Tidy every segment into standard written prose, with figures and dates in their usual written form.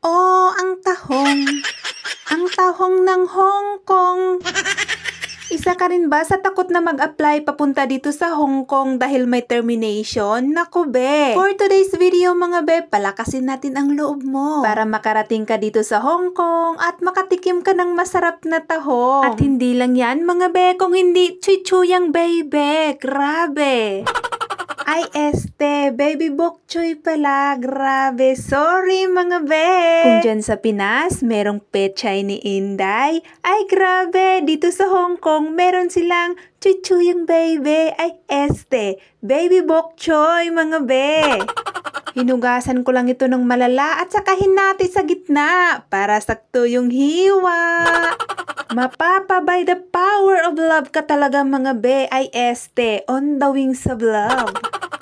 Oh, ang tahong. Ang tahong ng Hong Kong. Isa ka rin ba sa takot na mag-apply papunta dito sa Hong Kong dahil may termination? Naku be! For today's video mga be, palakasin natin ang loob mo para makarating ka dito sa Hong Kong at makatikim ka ng masarap na tahong. At hindi lang yan mga be, kung hindi chuy-chuyang baby. Grabe! Ay, baby bok choy pala. Grabe. Sorry, mga be. Kung dyan sa Pinas, merong pechay ni Inday. Ay, grabe. Dito sa Hong Kong, meron silang chuy-chuyang baby. Ay, baby bok choy, mga be. Hinugasan ko lang ito ng malala at saka hinati sa gitna para sakto yung hiwa. Mapapa by the power of love ka talaga mga be. Ay, on the wings of love.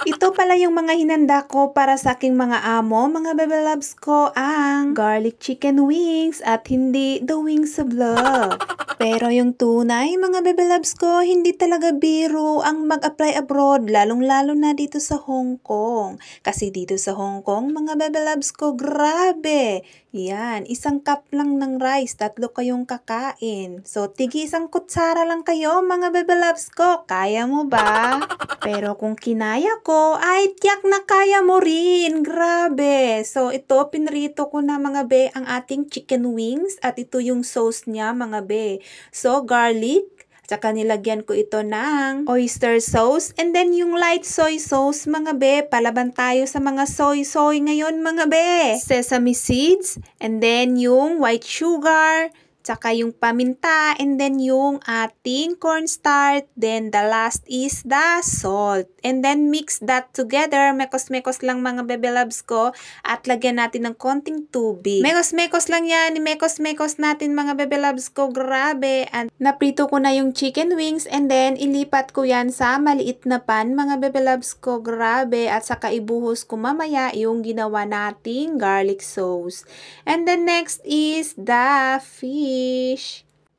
Ito pala yung mga hinanda ko para sa aking mga amo, mga bebe loves ko, ang garlic chicken wings at hindi the wings of love. Pero yung tunay, mga bebe loves ko, hindi talaga biro ang mag-apply abroad, lalong-lalo na dito sa Hong Kong. Kasi dito sa Hong Kong, mga bebe loves ko, grabe! Yan, isang cup lang ng rice, 3 kayong kakain. So, tigi isang kutsara lang kayo, mga bebe loves ko. Kaya mo ba? Pero kung kinaya ko, ay tiyak na kaya mo rin. Grabe! So, ito, pinrito ko na mga be ang ating chicken wings at ito yung sauce niya, mga be. So, garlic. Tsaka nilagyan ko ito ng oyster sauce. And then yung light soy sauce, mga be. Palaban tayo sa mga soy ngayon, mga be. Sesame seeds. And then yung white sugar. Tsaka yung paminta, and then yung ating cornstarch, then the last is the salt. And then mix that together, mekos-mekos lang mga bebe loves ko, at lagyan natin ng konting tubig. Mekos-mekos lang yan, mekos-mekos natin mga bebe loves ko, grabe. And naprito ko na yung chicken wings, and then ilipat ko yan sa maliit na pan mga bebe loves ko, grabe. At saka ibuhos ko mamaya yung ginawa nating garlic sauce. And then next is the fish.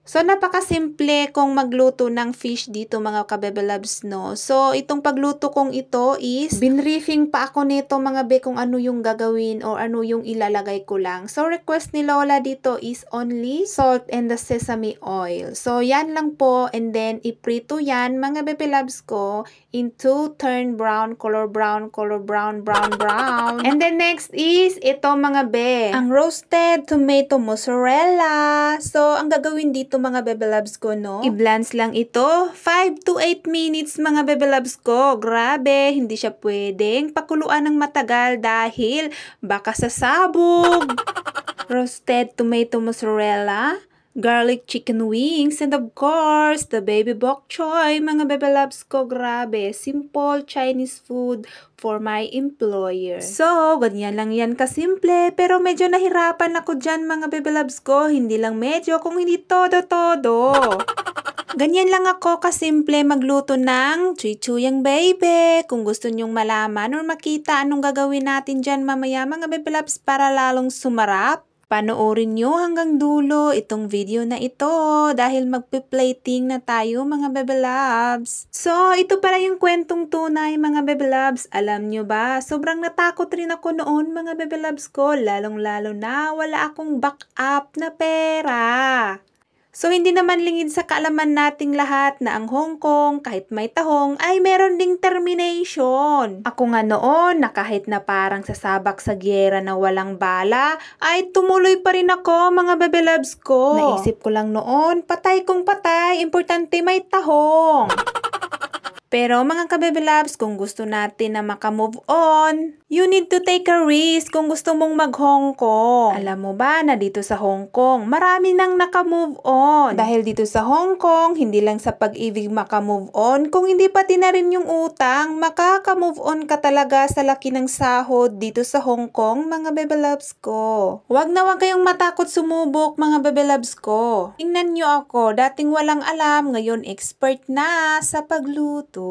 So, napakasimple kong magluto ng fish dito mga kabebe loves, no? So, itong pagluto kong ito is, binriefing pa ako nito mga be kung ano yung gagawin or ano yung ilalagay ko lang. So, request ni Lola dito is only salt and the sesame oil. So, yan lang po. And then, iprito yan mga bebe loves ko into turn brown, color brown. And then, next is, ito mga be, ang roasted tomato mozzarella. So, ang gagawin dito mga bebe loves ko, no? I-blanch lang ito. 5 to 8 minutes mga bebe loves ko. Grabe, hindi siya pwedeng pakuluan ng matagal dahil baka sasabog. Roasted tomato mozzarella, garlic chicken wings, and of course, the baby bok choy, mga bebe loves ko. Grabe, simple Chinese food for my employer. So, ganyan lang yan kasimple, pero medyo nahirapan ako dyan mga bebe loves ko. Hindi lang medyo, kung hindi todo. Ganyan lang ako kasimple magluto ng chuy-chuyang baby. Kung gusto nyong malaman or makita anong gagawin natin dyan mamaya mga bebe loves para lalong sumarap, panoorin nyo hanggang dulo itong video na ito dahil magpi-plating na tayo mga bebe loves. So, ito pala yung kwentong tunay mga bebe loves. Alam nyo ba, sobrang natakot rin ako noon mga bebe loves ko, lalong-lalo na wala akong backup na pera. So, hindi naman lingid sa kaalaman nating lahat na ang Hong Kong, kahit may tahong, ay meron ding termination. Ako nga noon, na kahit na parang sasabak sa giyera na walang bala, ay tumuloy pa rin ako, mga bebe loves ko. Naisip ko lang noon, patay kung patay, importante may tahong. Pero mga kabebe loves, kung gusto natin na maka-move on, you need to take a risk kung gusto mong mag-Hong Kong. Alam mo ba na dito sa Hong Kong, marami nang naka-move on. Dahil dito sa Hong Kong, hindi lang sa pag-ibig maka-move on, kung hindi pati na rin yung utang, makaka-move on ka talaga sa laki ng sahod dito sa Hong Kong, mga bebe loves ko. Wag na wag kayong matakot sumubok, mga bebe loves ko. Tingnan nyo ako, dating walang alam, ngayon expert na sa pagluto.